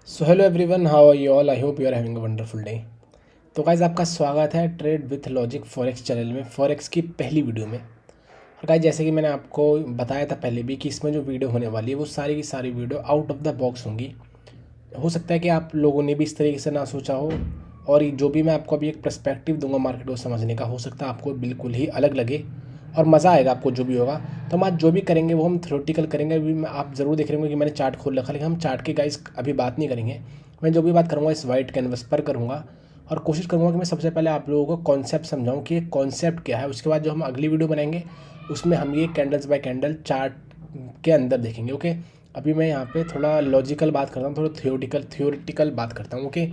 So hello everyone, how are you all? I hope you are having a wonderful day. तो guys आपका स्वागत है trade with logic forex channel में, forex की पहली video में। और गाइज जैसे कि मैंने आपको बताया था पहले भी कि इसमें जो वीडियो होने वाली है वो सारी की सारी video out of the box होंगी। हो सकता है कि आप लोगों ने भी इस तरीके से ना सोचा हो, और जो भी मैं आपको अभी एक पर्सपेक्टिव दूंगा मार्केट को समझने का, हो सकता है आपको बिल्कुल ही अलग लगे और मज़ा आएगा आपको जो भी होगा। तो हम आज जो भी करेंगे वो हम थ्योरेटिकल करेंगे। अभी आप ज़रूर देख रहे होंगे कि मैंने चार्ट खोल रखा, लेकिन हम चार्ट के गाइस अभी बात नहीं करेंगे। मैं जो भी बात करूँगा इस वाइट कैनवस पर करूँगा, और कोशिश करूँगा कि मैं सबसे पहले आप लोगों को कॉन्सेप्ट समझाऊँ कि कॉन्सेप्ट क्या है। उसके बाद जो हम अगली वीडियो बनाएंगे उसमें हम ये कैंडल्स बाय कैंडल चार्ट के अंदर देखेंगे। ओके, अभी मैं यहाँ पे थोड़ा लॉजिकल बात करता हूँ, थोड़ा थियोरिटिकल बात करता हूँ। ओके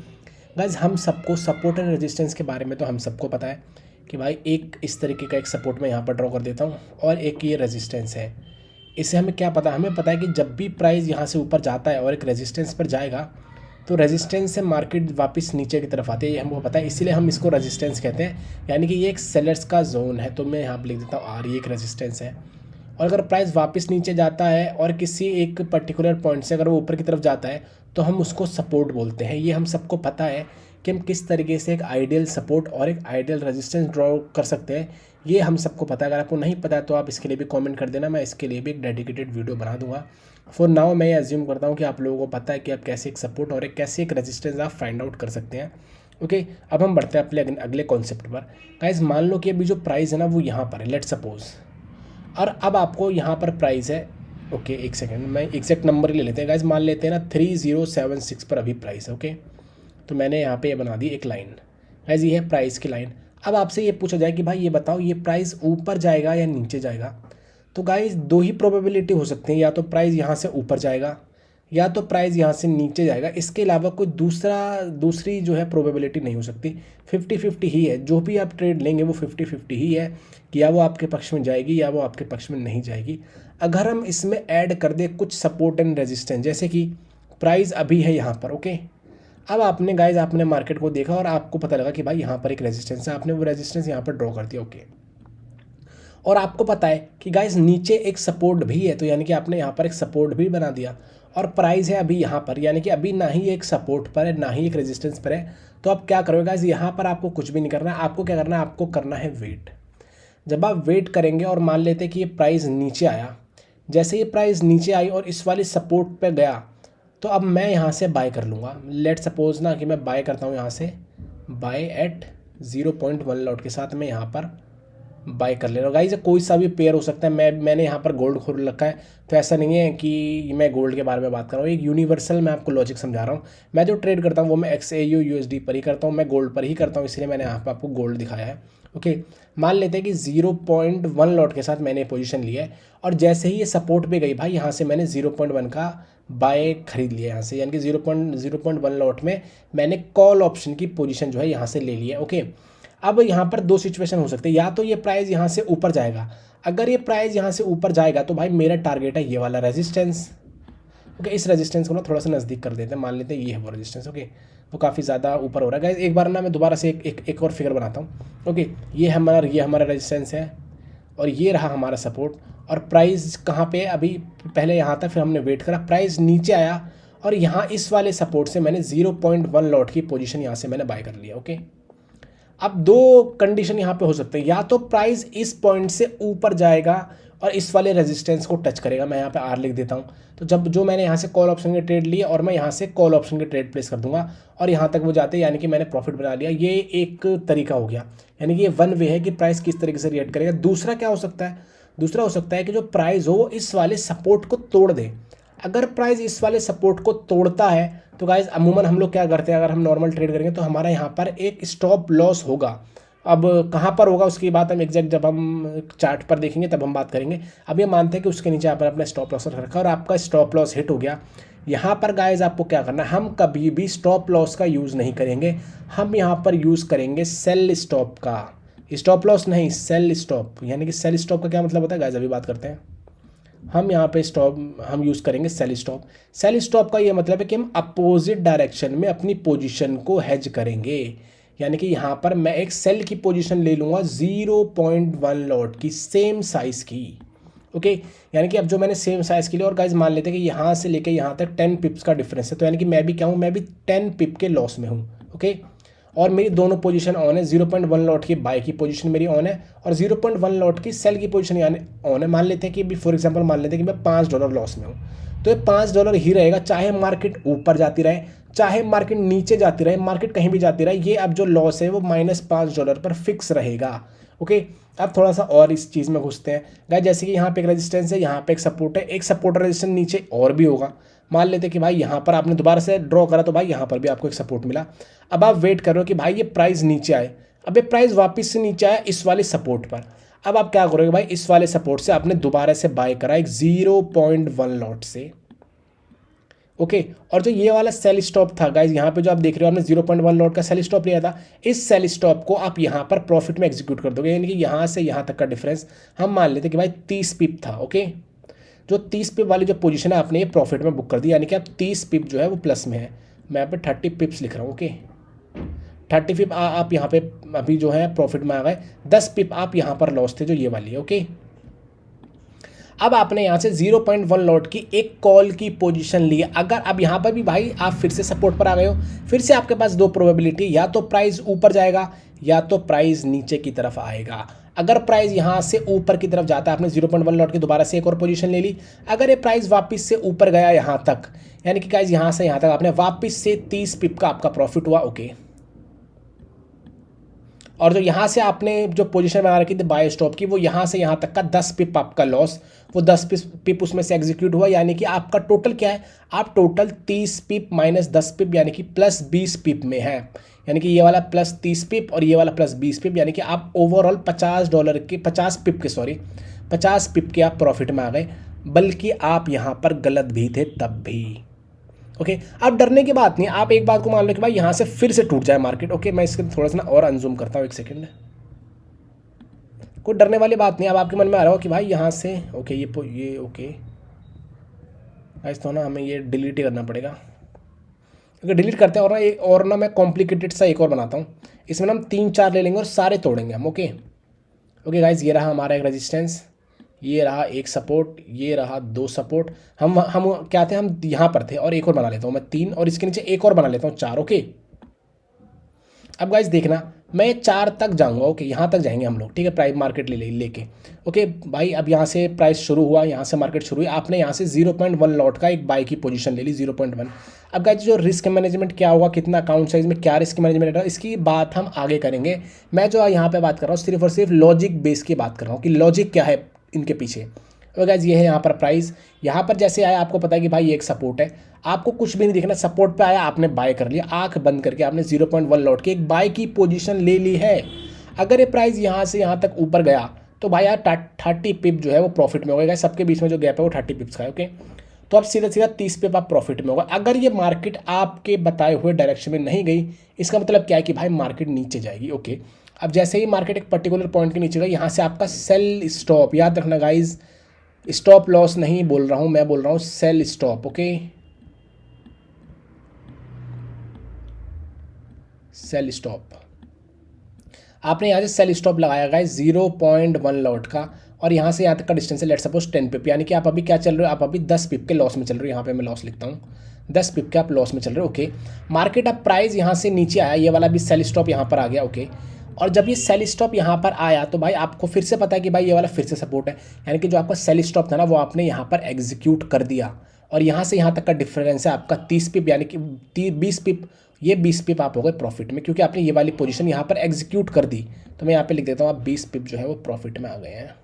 गाइज, हम सबको सपोर्ट एंड रेजिस्टेंस के बारे में तो हम सबको पता है कि भाई एक इस तरीके का एक सपोर्ट मैं यहाँ पर ड्रॉ कर देता हूँ और एक ये रेजिस्टेंस है। इससे हमें क्या पता, हमें पता है कि जब भी प्राइस यहाँ से ऊपर जाता है और एक रेजिस्टेंस पर जाएगा तो रेजिस्टेंस से मार्केट वापस नीचे की तरफ आती है, ये हमको पता है। इसीलिए हम इसको रेजिस्टेंस कहते हैं, यानी कि ये एक सेलर्स का जोन है। तो मैं यहाँ पर लिख देता हूँ आर, ये एक रेजिस्टेंस है। और अगर प्राइस वापस नीचे जाता है और किसी एक पर्टिकुलर पॉइंट से अगर वो ऊपर की तरफ जाता है तो हम उसको सपोर्ट बोलते हैं। ये हम सबको पता है कि हम किस तरीके से एक आइडियल सपोर्ट और एक आइडियल रेजिस्टेंस ड्रॉ कर सकते हैं। ये हम सबको पता है। अगर आपको नहीं पता है तो आप इसके लिए भी कमेंट कर देना, मैं इसके लिए भी एक डेडिकेटेड वीडियो बना दूंगा। फॉर नाउ मैं ये अज्यूम करता हूँ कि आप लोगों को पता है कि आप कैसे एक सपोर्ट और एक कैसे एक रेजिस्टेंस आप फाइंड आउट कर सकते हैं। ओके, अब हम बढ़ते हैं अपने अगले कॉन्सेप्ट पर। गाइस मान लो कि अभी जो प्राइस है ना वो यहाँ पर है, लेट सपोज। और अब आपको यहाँ पर प्राइस है, ओके एक सेकेंड, मैं एग्जैक्ट नंबर ही ले लेते हैं गाइज। मान लेते हैं ना 3076 पर अभी प्राइस है। ओके, तो मैंने यहाँ पे ये बना दी एक लाइन। गाइज ये है प्राइस की लाइन। अब आपसे ये पूछा जाए कि भाई ये बताओ ये प्राइस ऊपर जाएगा या नीचे जाएगा। तो गाइज दो ही प्रोबेबिलिटी हो सकती है, या तो प्राइस यहाँ से ऊपर जाएगा या तो प्राइस यहाँ से नीचे जाएगा। इसके अलावा कोई दूसरी जो है प्रोबेबिलिटी नहीं हो सकती। 50-50 ही है, जो भी आप ट्रेड लेंगे वो 50-50 ही है कि या वो आपके पक्ष में जाएगी या वो आपके पक्ष में नहीं जाएगी। अगर हम इसमें ऐड कर दें कुछ सपोर्ट एंड रेजिस्टेंस, जैसे कि प्राइस अभी है यहाँ पर। ओके, अब आपने गाइज आपने मार्केट को देखा और आपको पता लगा कि भाई यहाँ पर एक रेजिस्टेंस है, आपने वो रेजिस्टेंस यहाँ पर ड्रॉ कर दिया। ओके, और आपको पता है कि गाइस नीचे एक सपोर्ट भी है, तो यानी कि आपने यहाँ पर एक सपोर्ट भी बना दिया। और प्राइस है अभी यहाँ पर, यानी कि अभी ना ही एक सपोर्ट पर है ना ही एक रेजिस्टेंस पर है। तो आप क्या करोगे गाइस, यहाँ पर आपको कुछ भी नहीं करना है। आपको क्या करना है, आपको करना है वेट। जब आप वेट करेंगे और मान लेते हैं कि ये प्राइस नीचे आया, जैसे ये प्राइस नीचे आई और इस वाली सपोर्ट पे गया, तो अब मैं यहाँ से बाय कर लूँगा। लेट सपोज ना कि मैं बाय करता हूँ यहाँ से, बाय एट 0.1 लॉट के साथ मैं यहाँ पर बाय कर ले रहा हूँ। गाइस कोई सा भी पेयर हो सकता है। मैंने यहाँ पर गोल्ड खोल रखा है, तो ऐसा नहीं है कि मैं गोल्ड के बारे में बात कर रहा हूँ। एक यूनिवर्सल मैं आपको लॉजिक समझा रहा हूँ। मैं जो ट्रेड करता हूँ वो मैं XAU USD पर ही करता हूँ, मैं गोल्ड पर ही करता हूँ, इसलिए मैंने यहाँ पर आपको गोल्ड दिखाया है। ओके, मान लेते हैं कि 0.1 लॉट के साथ मैंने पोजीशन लिया है, और जैसे ही ये सपोर्ट पे गई भाई, यहाँ से मैंने 0.1 का बाय खरीद लिया यहाँ से, यानी कि 0.1 लॉट में मैंने कॉल ऑप्शन की पोजीशन जो है यहाँ से ले लिया। ओके, अब यहाँ पर दो सिचुएशन हो सकते हैं, या तो ये प्राइस यहाँ से ऊपर जाएगा। अगर ये प्राइस यहाँ से ऊपर जाएगा तो भाई मेरा टारगेट है ये वाला रेजिस्टेंस। ओके, इस रेजिस्टेंस को ना थोड़ा सा नज़दीक कर देते हैं, मान लेते हैं ये है वो रेजिस्टेंस। ओके, वो काफ़ी ज़्यादा ऊपर हो रहा है गाइस। एक बार ना मैं दोबारा से एक और फिगर बनाता हूँ। ओके, ये हमारा रेजिस्टेंस है और ये रहा हमारा सपोर्ट। और प्राइस कहाँ पे है अभी, पहले यहाँ था, फिर हमने वेट करा, प्राइस नीचे आया और यहाँ इस वाले सपोर्ट से मैंने 0.1 लॉट की पोजीशन यहाँ से मैंने बाय कर लिया। ओके, अब दो कंडीशन यहाँ पे हो सकते हैं, या तो प्राइस इस पॉइंट से ऊपर जाएगा और इस वाले रेजिस्टेंस को टच करेगा। मैं यहाँ पे आर लिख देता हूँ। तो जब जो मैंने यहाँ से कॉल ऑप्शन के ट्रेड लिए और मैं यहाँ से कॉल ऑप्शन के ट्रेड प्लेस कर दूंगा और यहाँ तक वो जाते, यानी कि मैंने प्रॉफिट बना लिया। ये एक तरीका हो गया, यानी कि ये वन वे है कि प्राइस किस तरीके से रिएक्ट करेगा। दूसरा क्या हो सकता है, दूसरा हो सकता है कि जो प्राइस हो वो इस वाले सपोर्ट को तोड़ दे। अगर प्राइस इस वाले सपोर्ट को तोड़ता है तो गाइज अमूमन हम लोग क्या करते हैं, अगर हम नॉर्मल ट्रेड करेंगे तो हमारा यहाँ पर एक स्टॉप लॉस होगा। अब कहाँ पर होगा उसकी बात हम एग्जैक्ट जब हम चार्ट पर देखेंगे तब हम बात करेंगे। अब ये मानते हैं कि उसके नीचे आप अपना स्टॉप लॉस रखा और आपका स्टॉप लॉस हिट हो गया। यहाँ पर गाइज आपको क्या करना है, हम कभी भी स्टॉप लॉस का यूज़ नहीं करेंगे। हम यहाँ पर यूज़ करेंगे सेल स्टॉप का, स्टॉप लॉस नहीं, सेल स्टॉप। यानी कि सेल स्टॉप का क्या मतलब होता है गाइज, अभी बात करते हैं। हम यहाँ पे स्टॉप हम यूज़ करेंगे सेल स्टॉप। सेल स्टॉप का ये मतलब है कि हम अपोजिट डायरेक्शन में अपनी पोजीशन को हेज करेंगे। यानी कि यहाँ पर मैं एक सेल की पोजीशन ले लूँगा 0.1 लॉट की, सेम साइज़ की। ओके। यानी कि अब जो मैंने सेम साइज़ के लिए, और गाइज मान लेते हैं कि यहाँ से लेके यहाँ तक 10 पिप्स का डिफरेंस है, तो यानी कि मैं भी क्या हूँ, मैं भी 10 पिप के लॉस में हूँ। ओके, और मेरी दोनों पोजीशन ऑन है। 0.1 लॉट की बाय की पोजीशन मेरी ऑन है और 0.1 लॉट की सेल की पोजीशन यानी ऑन है। मान लेते हैं कि भी फॉर एग्जांपल मान लेते हैं कि मैं $5 लॉस में हूँ, तो ये $5 ही रहेगा, चाहे मार्केट ऊपर जाती रहे चाहे मार्केट नीचे जाती रहे, मार्केट कहीं भी जाती रहे, ये अब जो लॉस है वो -$5 पर फिक्स रहेगा। ओके, अब थोड़ा सा और इस चीज़ में घुसते हैं गाइस। जैसे कि यहाँ पे एक रेजिस्टेंस है, यहाँ पे एक सपोर्ट है, एक सपोर्ट रेजिस्टेंस नीचे और भी होगा। मान लेते हैं कि भाई यहाँ पर आपने दोबारा से ड्रॉ करा तो भाई यहाँ पर भी आपको एक सपोर्ट मिला। अब आप वेट कर रहे हो कि भाई ये प्राइस नीचे आए। अब ये प्राइस वापस से नीचे आया इस वाले सपोर्ट पर। अब आप क्या करोगे भाई, इस वाले सपोर्ट से आपने दोबारा से बाय करा एक 0.1 लॉट से। ओके, और जो ये वाला सेल स्टॉप था गाइज, यहाँ पे जो आप देख रहे हो आपने 0.1 लॉट का सेल स्टॉप लिया था, इस सेल स्टॉप को आप यहाँ पर प्रॉफिट में एग्जीक्यूट कर दोगे। यानी कि यहाँ से यहाँ तक का डिफरेंस हम मान लेते कि भाई 30 पिप था। ओके, जो 30 पिप वाली जो पोजीशन है आपने ये प्रॉफिट में बुक कर दी, यानी कि आप 30 पिप जो है वो प्लस में है। मैं यहाँ पे 30 पिप्स लिख रहा हूँ। ओके, 30 पिप आप यहाँ पे अभी जो है प्रॉफिट में आ गए। 10 पिप आप यहाँ पर लॉस थे जो ये वाली है। ओके, अब आपने यहाँ से 0.1 लॉट की एक कॉल की पोजीशन ली है। अगर अब यहाँ पर भी भाई आप फिर से सपोर्ट पर आ गए हो, फिर से आपके पास दो प्रोबेबिलिटी, या तो प्राइस ऊपर जाएगा या तो प्राइस नीचे की तरफ आएगा। अगर प्राइस यहाँ से ऊपर की तरफ जाता है, आपने 0.1 लॉट की दोबारा से एक और पोजीशन ले ली। अगर ये प्राइस वापस से ऊपर गया यहाँ तक, यानी कि गाइस यहाँ से यहाँ तक आपने वापस से 30 पिप का आपका प्रॉफिट हुआ। ओके, और जो यहाँ से आपने जो पोजीशन बना रखी थी बाय स्टॉप की, वो यहाँ से यहाँ तक का 10 पिप आपका लॉस, वो 10 पिप उसमें से एग्जीक्यूट हुआ। यानी कि आपका टोटल क्या है, आप टोटल 30 पिप माइनस 10 पिप यानी कि +20 पिप में है। यानी कि ये वाला +30 पिप और ये वाला +20 पिप, यानी कि आप ओवरऑल $50 के 50 पिप के आप प्रॉफिट में आ गए। बल्कि आप यहाँ पर गलत भी थे तब भी। ओके, अब डरने की बात नहीं। आप एक बात को मान लो कि भाई यहाँ से फिर से टूट जाए मार्केट। ओके, मैं इसके थोड़ा सा ना और अनजूम करता हूँ, एक सेकंड। कोई डरने वाली बात नहीं। अब आपके मन में आ रहा हो कि भाई यहाँ से ओके ये ओके गाइस, तो ना हमें ये डिलीट ही करना पड़ेगा। ओके, डिलीट करते हैं। और ना एक और ना मैं कॉम्प्लिकेटेड सा एक और बनाता हूँ। इसमें ना हम 3-4 ले लेंगे और सारे तोड़ेंगे हम। ओके ओके गाइस, ये रहा हमारा एक रेजिस्टेंस, ये रहा एक सपोर्ट, ये रहा 2 सपोर्ट। हम क्या थे, हम यहाँ पर थे, और एक और बना लेता हूँ मैं 3, और इसके नीचे एक और बना लेता हूँ 4। ओके, अब गाइस देखना, मैं 4 तक जाऊँगा। ओके, यहाँ तक जाएंगे हम लोग, ठीक है, प्राइस मार्केट लेके। ओके भाई, अब यहाँ से प्राइस शुरू हुआ, यहाँ से मार्केट शुरू हुई, आपने यहाँ से 0.1 लॉट का एक बाय की पोजीशन ले ली 0.1। अब गाइस जो रिस्क मैनेजमेंट क्या होगा, कितना अकाउंट साइज में क्या रिस्क मैनेजमेंट है, इसकी बात हम आगे करेंगे। मैं जो यहाँ पे बात कर रहा हूँ सिर्फ और सिर्फ लॉजिक बेस की बात कर रहा हूँ कि लॉजिक क्या है इनके पीछे। तो गाइस ये है यहाँ पर प्राइस, यहाँ पर जैसे आया आपको पता है कि भाई ये एक सपोर्ट है, आपको कुछ भी नहीं दिखना, सपोर्ट पे आया आपने बाय कर लिया, आंख बंद करके आपने 0.1 लॉट की एक बाय की पोजीशन ले ली है। अगर ये प्राइस यहाँ से यहाँ तक ऊपर गया तो भाई यार 30 पिप जो है वो प्रॉफिट में होगा। सबके बीच में जो गैप है वो 30 पिप्स का है। ओके, तो अब सीधा सीधा 30 पिप आप प्रॉफिट में होगा। अगर ये मार्केट आपके बताए हुए डायरेक्शन में नहीं गई, इसका मतलब क्या है कि भाई मार्केट नीचे जाएगी। ओके, अब जैसे ही मार्केट एक पर्टिकुलर पॉइंट के नीचे गई, यहाँ से आपका सेल स्टॉप, याद रखना गाइज, स्टॉप लॉस नहीं बोल रहा हूँ मैं, बोल रहा हूँ sell stop. Okay, sell stop, आपने यहाँ से सेल स्टॉप लगाया गाइस 0.1 लॉट का, और यहाँ से यहाँ तक का डिस्टेंस है लेट सपोज 10 पिप, यानी कि आप अभी क्या चल रहे हो, आप अभी 10 पिप के लॉस में चल रहे हो। यहाँ पे मैं लॉस लिखता हूँ, 10 पिप के आप लॉस में चल रहे हो। ओके, मार्केट अब प्राइस यहाँ से नीचे आया, ये वाला भी सेल स्टॉप यहाँ पर आ गया। ओके, और जब ये सेल स्टॉप यहाँ पर आया तो भाई आपको फिर से पता है कि भाई ये वाला फिर से सपोर्ट है, यानी कि जो आपका सेल स्टॉप था ना वो आपने यहाँ पर एग्जीक्यूट कर दिया, और यहाँ से यहाँ तक का डिफरेंस है आपका 30 पिप, यानी कि 20 पिप, ये 20 पिप आप हो गए प्रॉफिट में, क्योंकि आपने ये वाली पोजीशन यहाँ पर एग्जीक्यूट कर दी। तो मैं यहाँ पे लिख देता हूँ आप 20 पिप जो है वो प्रॉफिट में आ गए हैं।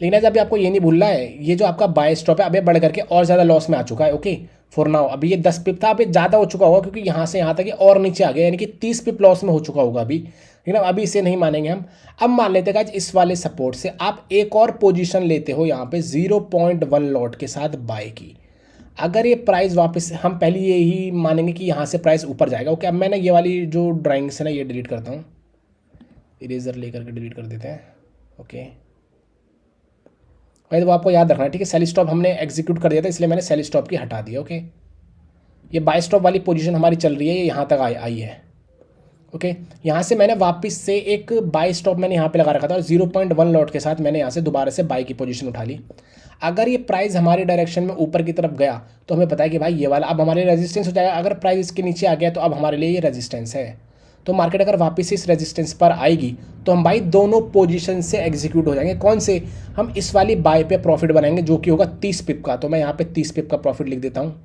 लेकिन अभी आपको ये नहीं भूलना है, ये जो आपका बाय स्टॉप है अभी बढ़ करके और ज़्यादा लॉस में आ चुका है। ओके, फॉर नाउ अभी ये 10 पिप था, अभी ज़्यादा हो चुका होगा क्योंकि यहाँ से यहाँ तक ये और नीचे आ गया, यानी कि 30 पिप लॉस में हो चुका होगा अभी। लेकिन अभी इसे नहीं मानेंगे हम। अब मान लेते हैं इस वाले सपोर्ट से आप एक और पोजीशन लेते हो यहाँ पे 0.1 लॉट के साथ बाय की। अगर ये प्राइस वापस, हम पहले यही मानेंगे कि यहाँ से प्राइस ऊपर जाएगा। ओके, अब मैं ना ये वाली जो ड्राइंग्स है ना ये डिलीट करता हूँ, इरेजर लेकर के डिलीट कर देते हैं। ओके भाई, तो वो आपको याद रखना है, ठीक है। सेल स्टॉप हमने एग्जीक्यूट कर दिया था, इसलिए मैंने सेल स्टॉप की हटा दिया। ओके, ये बाय स्टॉप वाली पोजीशन हमारी चल रही है, ये यहाँ तक आई है। ओके, यहाँ से मैंने वापस से एक बाई स्टॉप मैंने यहाँ पे लगा रखा था और 0.1 लॉट के साथ मैंने यहाँ से दोबारा से बाई की पोजीशन उठा ली। अगर ये प्राइस हमारी डायरेक्शन में ऊपर की तरफ गया तो हमें पता है कि भाई ये वाला अब हमारे रेजिस्टेंस हो जाएगा। अगर प्राइस इसके नीचे आ गया तो अब हमारे लिए ये रेजिस्टेंस है। तो मार्केट अगर वापस इस रेजिस्टेंस पर आएगी तो हम भाई दोनों पोजीशन से एग्जीक्यूट हो जाएंगे। कौन से? हम इस वाली बाय पे प्रॉफिट बनाएंगे जो कि होगा 30 पिप का। तो मैं यहाँ पे 30 पिप का प्रॉफिट लिख देता हूँ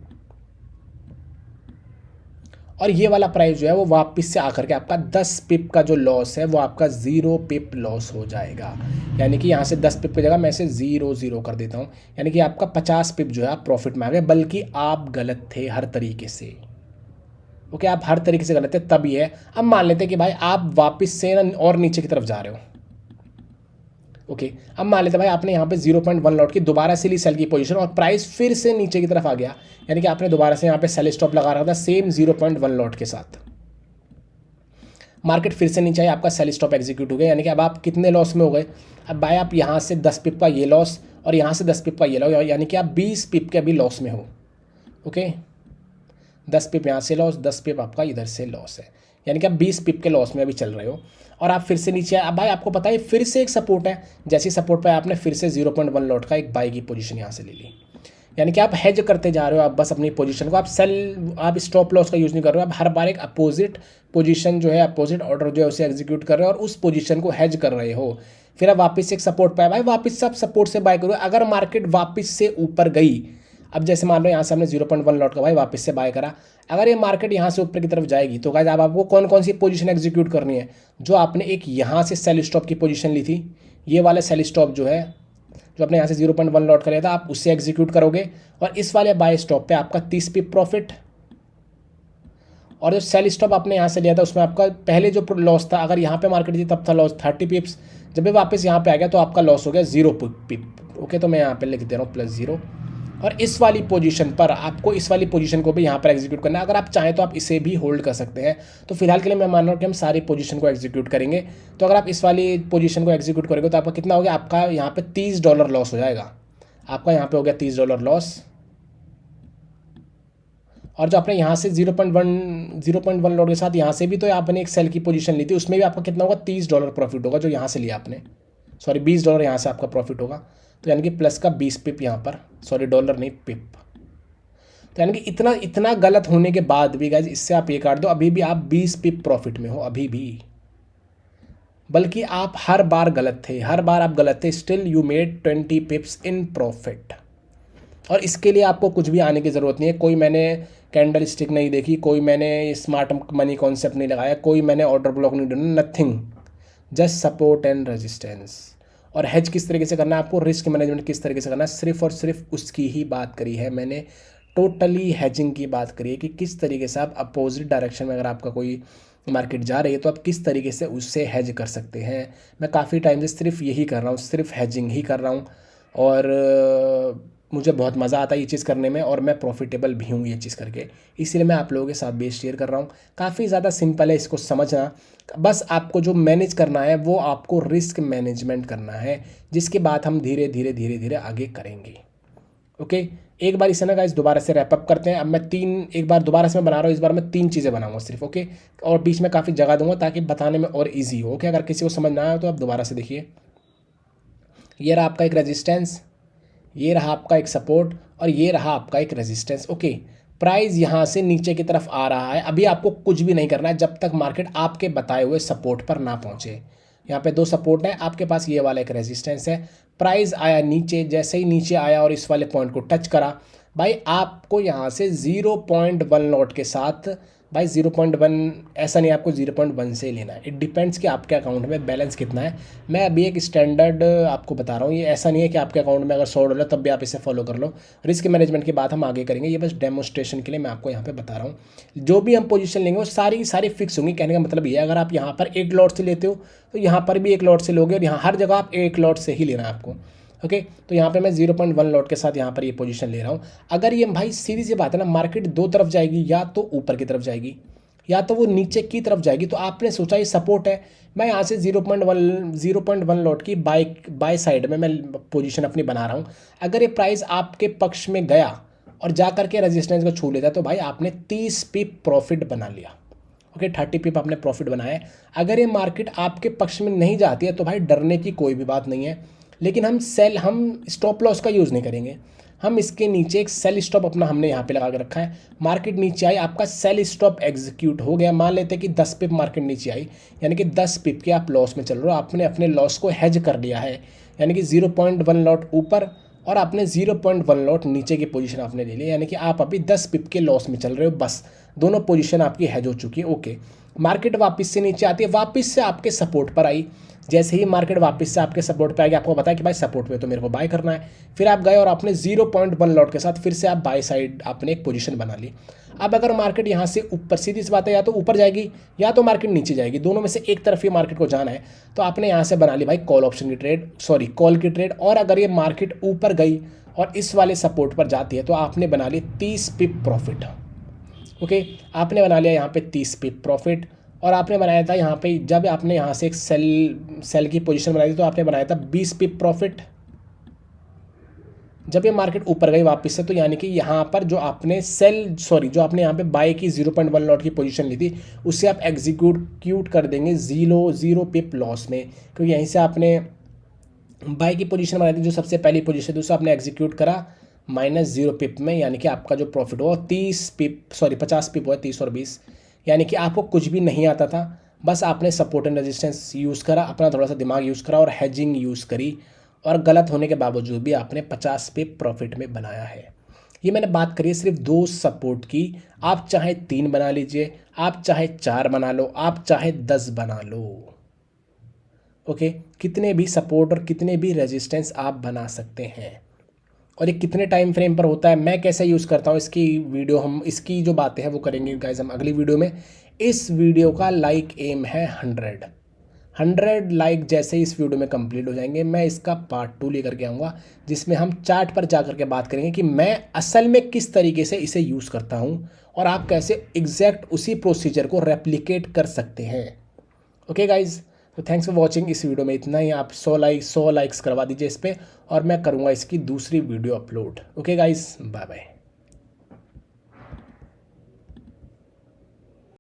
और ये वाला प्राइस जो है वो वापस से आकर के आपका 10 पिप का जो लॉस है वो आपका 0 पिप लॉस हो जाएगा। यानी कि यहाँ से 10 पिप की जगह मैं इसे 0 कर देता हूँ। यानी कि आपका 50 पिप जो है आप प्रॉफिट में आ गए, बल्कि आप गलत थे हर तरीके से। ओके, आप हर तरीके से गलत थे तब ये है। अब मान लेते हैं कि भाई आप वापस से ना और नीचे की तरफ जा रहे हो। ओके, अब मान लेते हैं भाई आपने यहाँ पे 0.1 लॉट की दोबारा से ली सेल की पोजीशन और प्राइस फिर से नीचे की तरफ आ गया। यानी कि आपने दोबारा से यहाँ पे सेल स्टॉप लगा रखा था सेम 0.1 लॉट के साथ। मार्केट फिर से नीचे आया, आपका सेल स्टॉप एग्जीक्यूट हो गया। यानी कि अब आप कितने लॉस में हो गए? अब भाई आप यहाँ से 10 पिप का ये लॉस और यहाँ से 10 पिप का ये लॉस, यानी कि आप 20 पिप के अभी लॉस में हो। ओके, 10 पिप यहाँ से लॉस, 10 पिप आपका इधर से लॉस है। यानी कि आप 20 पिप के लॉस में अभी चल रहे हो और आप फिर से नीचे आए। अब भाई आपको पता है फिर से एक सपोर्ट है, जैसी सपोर्ट पे आपने फिर से 0.1 लॉट का एक बाई की पोजीशन यहाँ से ले ली। यानी कि आप हेज करते जा रहे हो, आप बस अपनी पोजीशन को, आप स्टॉप लॉस का यूज़ नहीं कर रहे हो। आप हर बार एक अपोजिट पोजीशन जो है, अपोजिट ऑर्डर जो है उसे एग्जीक्यूट कर रहे हो और उस पोजीशन को हेज कर रहे हो। फिर आप वापस से एक सपोर्ट पाए, भाई वापस से आप सपोर्ट से बाय करो। अगर मार्केट वापस से ऊपर गई, अब जैसे मान लो यहाँ से हमने 0.1 लॉट का भाई वापस से बाय करा, अगर ये मार्केट यहाँ से ऊपर की तरफ जाएगी तो गाइस अब आपको कौन कौन सी पोजीशन एग्जीक्यूट करनी है? जो आपने एक यहाँ से सेल स्टॉप की पोजीशन ली थी, ये वाला सेल स्टॉप जो है, जो आपने यहाँ से 0.1 लॉट कर लिया था, आप उससे एग्जीक्यूट करोगे और इस वाले बाय स्टॉप पे आपका 30 पिप प्रॉफिट। और जो सेल स्टॉप आपने यहाँ से लिया था उसमें आपका पहले जो लॉस था, अगर यहाँ पे मार्केट थी तब था लॉस 30 पिप्स। जब भी वापस यहाँ पे आ गया तो आपका लॉस हो गया 0 पिप। ओके, तो मैं यहाँ पे लिख दे रहा हूँ +0। और इस वाली पोजीशन पर आपको इस वाली पोजीशन को भी यहाँ पर एग्जीक्यूट करना है। अगर आप चाहें तो आप इसे भी होल्ड कर सकते हैं। तो फिलहाल के लिए मैं मान रहा हूँ कि हम सारी पोजीशन को एग्जीक्यूट करेंगे। तो अगर आप इस वाली पोजीशन को एग्जीक्यूट करेंगे तो आपका कितना हो गया? आपका यहाँ पे $30 लॉस हो जाएगा। आपका यहाँ पे हो गया $30 लॉस। और जो आपने यहाँ से 0.1 लॉट के साथ यहाँ से भी तो आपने एक सेल की पोजीशन ली थी, उसमें भी आपका कितना होगा? $30 प्रॉफिट होगा जो यहाँ से लिया आपने। सॉरी, $20 यहाँ से आपका प्रॉफिट होगा। तो यानी कि प्लस का 20 पिप यहाँ पर, सॉरी डॉलर नहीं पिप। तो यानी कि इतना इतना गलत होने के बाद भी गाइज इससे आप ये काट दो, अभी भी आप 20 पिप प्रॉफिट में हो अभी भी। बल्कि आप हर बार गलत थे, हर बार आप गलत थे, still you made 20 पिप्स in profit. और इसके लिए आपको कुछ भी आने की ज़रूरत नहीं है। कोई मैंने कैंडल स्टिक नहीं देखी, कोई मैंने स्मार्ट मनी कॉन्सेप्ट नहीं लगाया, कोई मैंने ऑर्डर ब्लॉक नहीं ढूंढा, nothing, just support and resistance. और हेज किस तरीके से करना है आपको, रिस्क मैनेजमेंट किस तरीके से करना है, सिर्फ और सिर्फ उसकी ही बात करी है मैंने। टोटली हेजिंग की बात करी है कि किस तरीके से आप अपोजिट डायरेक्शन में अगर आपका कोई मार्केट जा रही है तो आप किस तरीके से उससे हेज कर सकते हैं। मैं काफ़ी टाइम से सिर्फ यही कर रहा हूँ, सिर्फ हेजिंग ही कर रहा हूँ और मुझे बहुत मज़ा आता है ये चीज़ करने में और मैं प्रॉफिटेबल भी हूँ ये चीज़ करके। इसीलिए मैं आप लोगों के साथ भी शेयर कर रहा हूँ। काफ़ी ज़्यादा सिंपल है इसको समझना। बस आपको जो मैनेज करना है वो आपको रिस्क मैनेजमेंट करना है, जिसके बाद हम धीरे धीरे धीरे धीरे आगे करेंगे। ओके, एक बार इसे ना गाइस दोबारा से रैपअप करते हैं। अब मैं एक बार दोबारा से मैं बना रहा हूँ, इस बार मैं 3 चीज़ें बनाऊंगा सिर्फ। ओके, और बीच में काफ़ी जगह दूंगा ताकि बताने में और ईजी हो। ओके, अगर किसी को समझ ना आया तो आप दोबारा से देखिए। ये रहा आपका एक रेजिस्टेंस, ये रहा आपका एक सपोर्ट और ये रहा आपका एक रेजिस्टेंस। ओके, प्राइस यहाँ से नीचे की तरफ आ रहा है। अभी आपको कुछ भी नहीं करना है जब तक मार्केट आपके बताए हुए सपोर्ट पर ना पहुँचे। यहाँ पे 2 सपोर्ट है आपके पास, ये वाला एक रेजिस्टेंस है। प्राइस आया नीचे, जैसे ही नीचे आया और इस वाले पॉइंट को टच करा, भाई आपको यहाँ से 0.1 लॉट के साथ, भाई 0.1 ऐसा नहीं आपको 0.1 से लेना है। इट डिपेंड्स कि आपके अकाउंट में बैलेंस कितना है। मैं अभी एक स्टैंडर्ड आपको बता रहा हूँ, ये ऐसा नहीं है कि आपके अकाउंट में अगर $100 तब भी आप इसे फॉलो कर लो। रिस्क मैनेजमेंट की बात हम आगे करेंगे, ये बस डेमोस्ट्रेशन के लिए मैं आपको यहाँ पे बता रहा हूँ। जो भी हम पोजीशन लेंगे वो सारी सारी फिक्स होंगी। कहने का मतलब ये है, अगर आप यहाँ पर 1 लॉट से लेते हो तो यहाँ पर भी 1 लॉट से लोगे और यहाँ हर जगह आप 1 लॉट से ही लेना है आपको। ओके, तो यहाँ पे मैं 0.1 लॉट के साथ यहाँ पर ये पोजीशन ले रहा हूँ। अगर ये भाई सीधी सी बात है ना, मार्केट 2 तरफ जाएगी, या तो ऊपर की तरफ जाएगी या तो वो नीचे की तरफ जाएगी। तो आपने सोचा ये सपोर्ट है, मैं यहाँ से 0.1 लॉट की बाय साइड में मैं पोजीशन अपनी बना रहा हूँ। अगर ये प्राइस आपके पक्ष में गया और जा करके रेजिस्टेंस को छू लेता तो भाई आपने 30 पिप प्रॉफिट बना लिया। ओके 30 पिप आपने प्रॉफिट बनाया है। अगर ये मार्केट आपके पक्ष में नहीं जाती है तो भाई डरने की कोई भी बात नहीं है, लेकिन हम स्टॉप लॉस का यूज़ नहीं करेंगे। हम इसके नीचे एक सेल स्टॉप अपना हमने यहाँ पे लगा के रखा है। मार्केट नीचे आई, आपका सेल स्टॉप एग्जीक्यूट हो गया, मान लेते हैं कि 10 पिप मार्केट नीचे आई, यानी कि 10 पिप के आप लॉस में चल रहे हो, आपने अपने लॉस को हेज कर लिया है, यानी कि 0.1 लॉट ऊपर और आपने 0.1 लॉट नीचे की पोजीशन आपने ले ली, यानी कि आप अभी 10 पिप के लॉस में चल रहे हो, बस दोनों पोजीशन आपकी हेज हो चुकी है। ओके, मार्केट वापस से नीचे आती है, वापस से आपके सपोर्ट पर आई। जैसे ही मार्केट वापस से आपके सपोर्ट पे आएगी, आपको पता है कि भाई सपोर्ट पे तो मेरे को बाय करना है, फिर आप गए और आपने 0.1 लॉट के साथ फिर से आप बाय साइड आपने एक पोजीशन बना ली। अब अगर मार्केट यहाँ से ऊपर, सीधी सी बात है, या तो ऊपर जाएगी या तो मार्केट नीचे जाएगी, दोनों में से एक तरफ ही मार्केट को जाना है, तो आपने यहाँ से बना ली भाई कॉल ऑप्शन की ट्रेड, सॉरी कॉल की ट्रेड। और अगर ये मार्केट ऊपर गई और इस वाले सपोर्ट पर जाती है तो आपने बना ली 30 पिप प्रॉफिट। ओके, आपने बना लिया यहाँ पे 30 पिप प्रॉफिट। और आपने बनाया था यहाँ पे, जब आपने यहाँ से एक सेल की पोजीशन बनाई थी तो आपने बनाया था 20 पिप प्रॉफिट। जब ये मार्केट ऊपर गई वापस से, तो यानी कि यहाँ पर जो आपने जो आपने यहाँ पे बाय की 0.1 लॉट की पोजीशन ली थी, उससे आप एग्जीक्यूट कर देंगे 0 पिप लॉस में, क्योंकि यहीं से आपने बाय की पोजीशन बनाई थी, जो सबसे पहली पोजीशन थी उसे आपने एग्जीक्यूट करा -0 पिप में, यानी कि आपका जो प्रॉफिट हुआ 50 पिप हुआ, 30 और 20, यानी कि आपको कुछ भी नहीं आता था, बस आपने सपोर्ट एंड रेजिस्टेंस यूज़ करा, अपना थोड़ा सा दिमाग यूज़ करा और हेजिंग यूज़ करी, और गलत होने के बावजूद भी आपने 50 पिप प्रॉफिट में बनाया है। ये मैंने बात करी है सिर्फ 2 सपोर्ट की, आप चाहे 3 बना लीजिए, आप चाहे 4 बना लो, आप चाहे 10 बना लो। ओके, कितने भी सपोर्ट और कितने भी रेजिस्टेंस आप बना सकते हैं। और ये कितने टाइम फ्रेम पर होता है, मैं कैसे यूज़ करता हूँ, इसकी वीडियो हम, इसकी जो बातें हैं वो करेंगे गाइस हम अगली वीडियो में। इस वीडियो का लाइक एम है 100 लाइक। जैसे ही इस वीडियो में कंप्लीट हो जाएंगे, मैं इसका पार्ट 2 लेकर के आऊँगा, जिसमें हम चार्ट पर जा करके बात करेंगे कि मैं असल में किस तरीके से इसे यूज़ करता हूँ और आप कैसे एग्जैक्ट उसी प्रोसीजर को रेप्लिकेट कर सकते हैं। ओके गाइज, तो थैंक्स फॉर वॉचिंग। इस वीडियो में इतना ही। आप 100 लाइक्स करवा दीजिए इस पर, और मैं करूँगा इसकी दूसरी video upload. Okay guys, bye bye.